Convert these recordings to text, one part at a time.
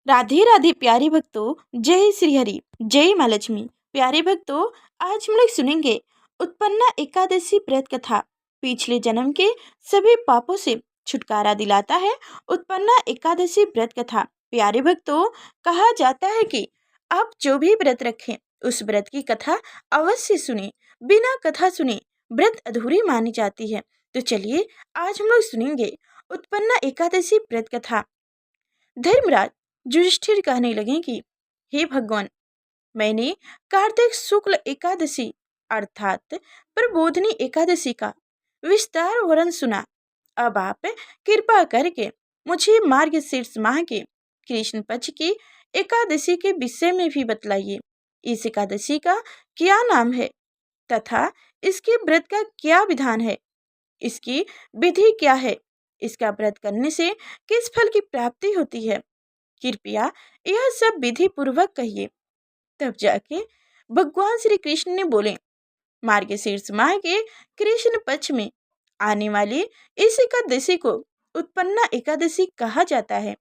राधे राधे प्यारे भक्तों, जय श्री हरि, जय माँ लक्ष्मी। प्यारे भक्तों, आज हम लोग सुनेंगे उत्पन्ना एकादशी व्रत कथा। पिछले जन्म के सभी पापों से छुटकारा दिलाता है उत्पन्ना एकादशी व्रत कथा। प्यारे भक्तों, कहा जाता है कि आप जो भी व्रत रखें उस व्रत की कथा अवश्य सुने। बिना कथा सुने व्रत अधूरी मानी जाती है। तो चलिए आज हम लोग सुनेंगे उत्पन्ना एकादशी व्रत कथा। धर्मराज युधिष्ठिर कहने लगे कि हे भगवान, मैंने कार्तिक शुक्ल एकादशी अर्थात प्रबोधनी एकादशी का विस्तार वर्णन सुना। अब आप कृपा करके मुझे मार्गशीर्ष माह के कृष्ण पक्ष की एकादशी के विषय में भी बतलाइए। इस एकादशी का क्या नाम है तथा इसके व्रत का क्या विधान है, इसकी विधि क्या है, इसका व्रत करने से किस फल की प्राप्ति होती है। कृपया यह सब विधि पूर्वक कहिए। तब जाके भगवान श्री कृष्ण ने बोले, मार्गशीर्ष माह के कृष्ण पक्ष में आने वाली इस एकादशी को उत्पन्ना एकादशी कहा जाता है।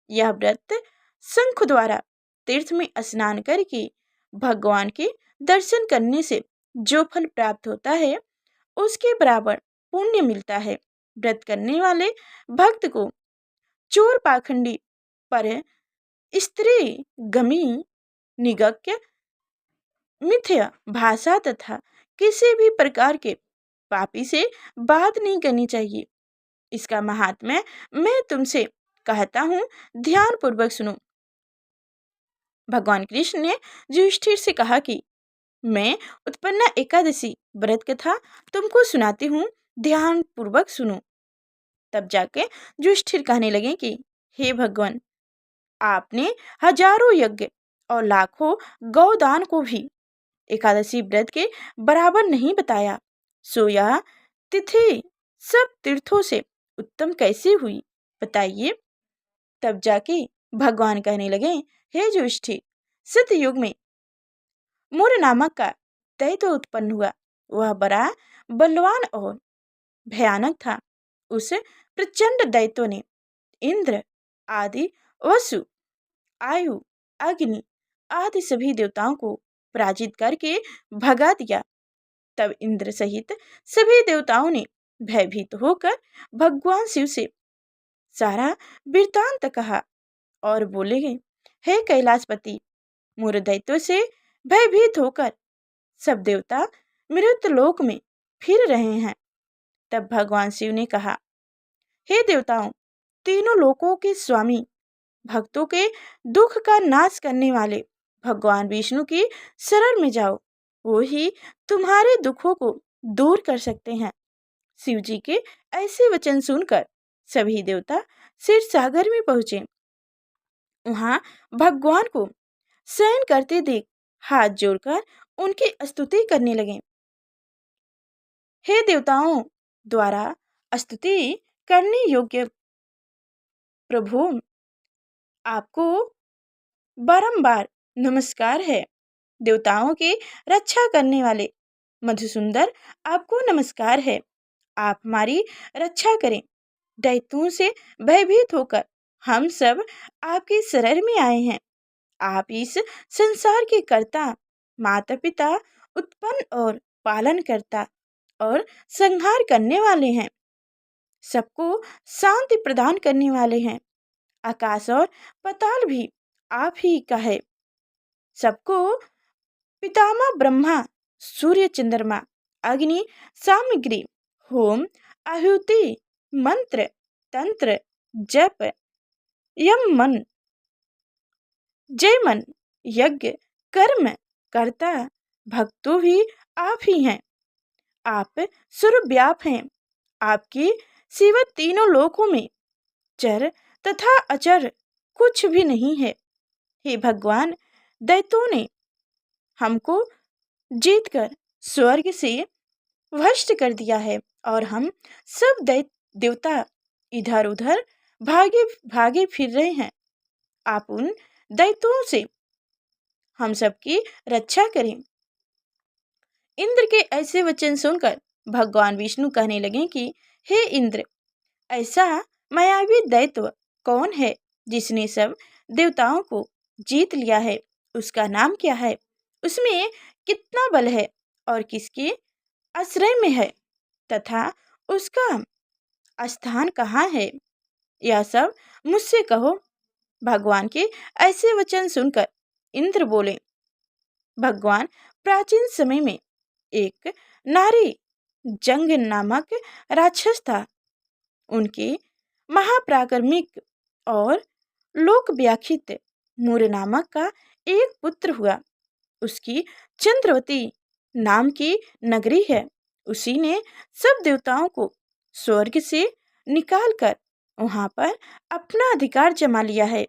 यह व्रत शंख द्वारा तीर्थ में स्नान करके भगवान के दर्शन करने से जो फल प्राप्त होता है उसके बराबर पुण्य मिलता है। व्रत करने वाले भक्त को चोर पाखंडी पर स्त्री गमी निगक्य मिथ्या भाषा तथा किसी भी प्रकार के पापी से बात नहीं करनी चाहिए। इसका महात्म्य मैं तुमसे कहता हूँ, ध्यान पूर्वक सुनो। भगवान कृष्ण ने युधिष्ठिर से कहा कि मैं उत्पन्ना एकादशी व्रत कथा तुमको सुनाती हूँ, ध्यान पूर्वक सुनो। तब जाके युधिष्ठिर कहने लगे कि हे भगवान, आपने हजारों यज्ञ और लाखों गौदान को भी एकादशी व्रत के बराबर नहीं बताया, सो यह तिथि सब तीर्थों से उत्तम कैसे हुई, बताइए। तब जाके भगवान कहने लगे, हे युधिष्ठिर, सतयुग में मूर नामक का दैत्य उत्पन्न हुआ। वह बड़ा बलवान और भयानक था। उस प्रचंड दैत्य ने इंद्र आदि, वसु, आयु, अग्नि आदि सभी देवताओं को पराजित करके भगा दिया। तब इंद्र सहित सभी देवताओं ने भयभीत होकर भगवान शिव से सारा वृत्तांत कहा और बोले, हे कैलाशपति, मूर दैत्यों से भयभीत होकर सब देवता मृत्यु लोक में फिर रहे हैं। तब भगवान शिव ने कहा, हे देवताओं, तीनों लोकों के स्वामी, भक्तों के दुख का नाश करने वाले भगवान विष्णु की शरण में जाओ, वो ही तुम्हारे दुखों को दूर कर सकते हैं। शिव जी के ऐसे वचन सुनकर सभी देवता क्षीर सागर में पहुंचे। वहां भगवान को शयन करते देख हाथ जोड़कर उनकी स्तुति करने लगे। हे देवताओं द्वारा स्तुति करने योग्य प्रभु, आपको बारंबार नमस्कार है। देवताओं की रक्षा करने वाले मधुसुंदर, आपको नमस्कार है। आप हमारी रक्षा करें। दैत्यों से भयभीत होकर हम सब आपकी शरण में आए हैं। आप इस संसार के कर्ता, माता पिता, उत्पन्न और पालन करता और संहार करने वाले हैं। सबको शांति प्रदान करने वाले हैं। आकाश और पाताल भी आप ही का है। सबको पितामह ब्रह्मा, सूर्य, चंद्रमा, अग्नि, सामग्री, होम, आहुति, मंत्र, तंत्र, जप, यम, मन, जय मन, यज्ञ, कर्म, कर्ता, भक्तों भी आप ही हैं। आप सर्वव्याप हैं। आपके सिवा तीनों लोकों में चर तथा अचर कुछ भी नहीं है। हे भगवान, दैत्यों ने हमको जीतकर स्वर्ग से भ्रष्ट कर दिया है और हम सब देवता इधर उधर भागे भागे फिर रहे हैं। आप उन दैत्यों से हम सबकी रक्षा करें। इंद्र के ऐसे वचन सुनकर भगवान विष्णु कहने लगे कि हे इंद्र, ऐसा मायावी दैत्य कौन है जिसने सब देवताओं को जीत लिया है उसका नाम क्या है, उसमें कितना बल है और किसके आश्रय में है तथा उसका स्थान कहाँ है, यह सब मुझसे कहो। भगवान के ऐसे वचन सुनकर इंद्र बोले, भगवान प्राचीन समय में एक नारी जंग नामक राक्षस था। उनके महाप्राक्रमिक और लोक व्याखित मूर नामक का एक पुत्र हुआ। उसकी चंद्रवती नाम की नगरी है। उसी ने सब देवताओं को स्वर्ग से निकालकर वहां पर अपना अधिकार जमा लिया है।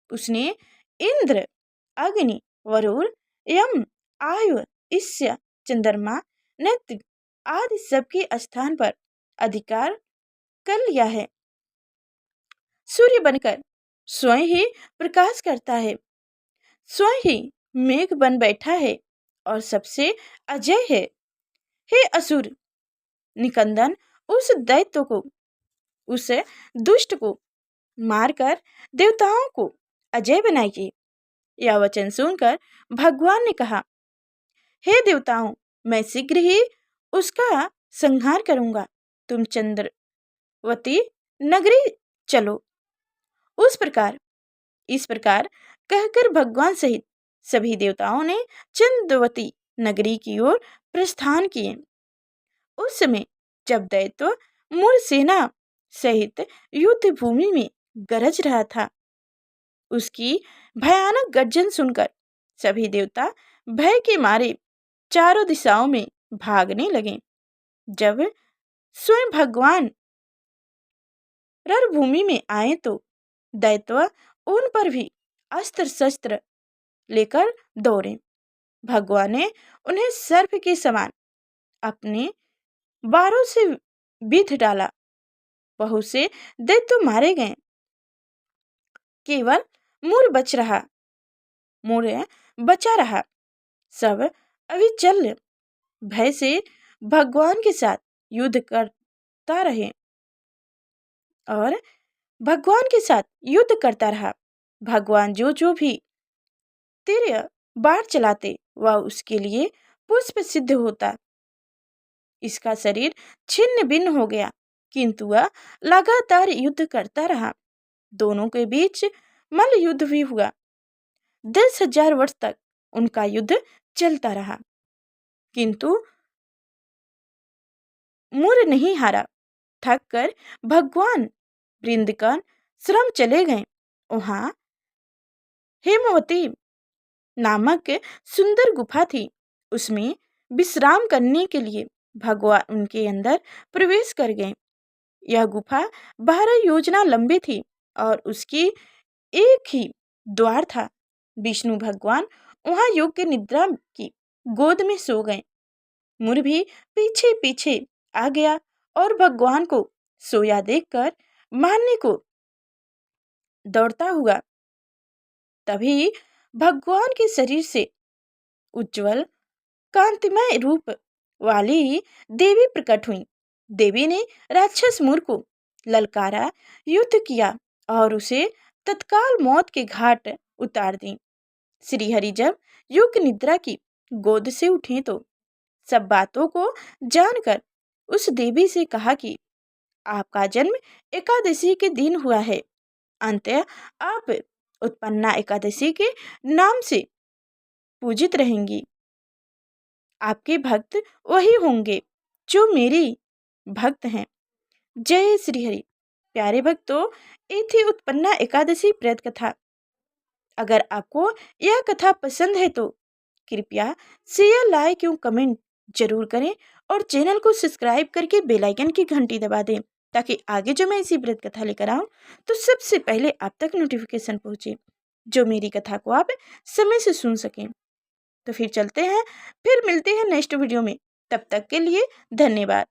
उसने इंद्र, अग्नि, वरुण, यम, आयु, ईस्य, चंद्रमा, नैत्य आदि सबके स्थान पर अधिकार कर लिया है। सूर्य बनकर स्वयं ही प्रकाश करता है, स्वयं ही मेघ बन बैठा है और सबसे अजय है। हे असुर निकंदन, उस दैत्य को, उस दुष्ट को मारकर देवताओं को अजय बनाइए। यह वचन सुनकर भगवान ने कहा, हे देवताओं, मैं शीघ्र ही उसका संहार करूंगा। तुम चंद्रवती नगरी चलो। इस प्रकार कहकर भगवान सहित सभी देवताओं ने चंद्रवती नगरी की ओर प्रस्थान किए। उस समय जब दैत्य मूल सेना सहित युद्ध भूमि में गरज रहा था, उसकी भयानक गर्जन सुनकर सभी देवता भय के मारे चारों दिशाओं में भागने लगे। जब स्वयं भगवान रणभूमि में आए तो दैत्य उन पर भी अस्त्र शस्त्र लेकर दौड़े। भगवान ने उन्हें सर्प के समान अपने बारों से बीध डाला। बहुत से दैत्य मारे गए, केवल मूर बचा रहा। सब अविचल भय से भगवान के साथ युद्ध करता रहा। भगवान जो भी तीर बाण चलाते वह उसके लिए पुष्प सिद्ध होता। इसका शरीर छिन्न भिन्न हो गया, किंतु वह लगातार युद्ध करता रहा। दोनों के बीच मल्ल युद्ध भी हुआ। 10,000 वर्ष तक उनका युद्ध चलता रहा, किंतु मूर नहीं हारा। थक कर भगवान वृंदावन श्रम चले गए। वहां हेमवती नामक सुंदर गुफा थी। उसमें विश्राम करने के लिए भगवान उनके अंदर प्रवेश कर गए। यह गुफा 12 योजना लंबी थी और उसकी एक ही द्वार था। विष्णु भगवान वहां योग्य निद्रा की गोद में सो गए। मूर भी पीछे पीछे आ गया और भगवान को सोया देखकर मारने को दौड़ता हुआ। तभी भगवान के शरीर से उज्जवल कांतिमय रूप वाली देवी प्रकट हुई। देवी ने राक्षस मूर को ललकारा, युद्ध किया और उसे तत्काल मौत के घाट उतार दी। श्रीहरि जब युग निद्रा की गोद से उठे तो सब बातों को जानकर उस देवी से कहा कि आपका जन्म एकादशी के दिन हुआ है। अंततः आप उत्पन्ना एकादशी के नाम से पूजित रहेंगी। आपके भक्त वही होंगे जो मेरी भक्त हैं। जय श्री हरि। प्यारे भक्तों, ये थी उत्पन्ना एकादशी प्रेत कथा। अगर आपको यह कथा पसंद है तो कृपया शेयर, लाइक एवं कमेंट जरूर करें और चैनल को सब्सक्राइब करके बेल आइकन की घंटी दबा दें, ताकि आगे जो मैं इसी व्रत कथा लेकर आऊं तो सबसे पहले आप तक नोटिफिकेशन पहुंचे, जो मेरी कथा को आप समय से सुन सकें। तो फिर चलते हैं, फिर मिलते हैं नेक्स्ट वीडियो में। तब तक के लिए धन्यवाद।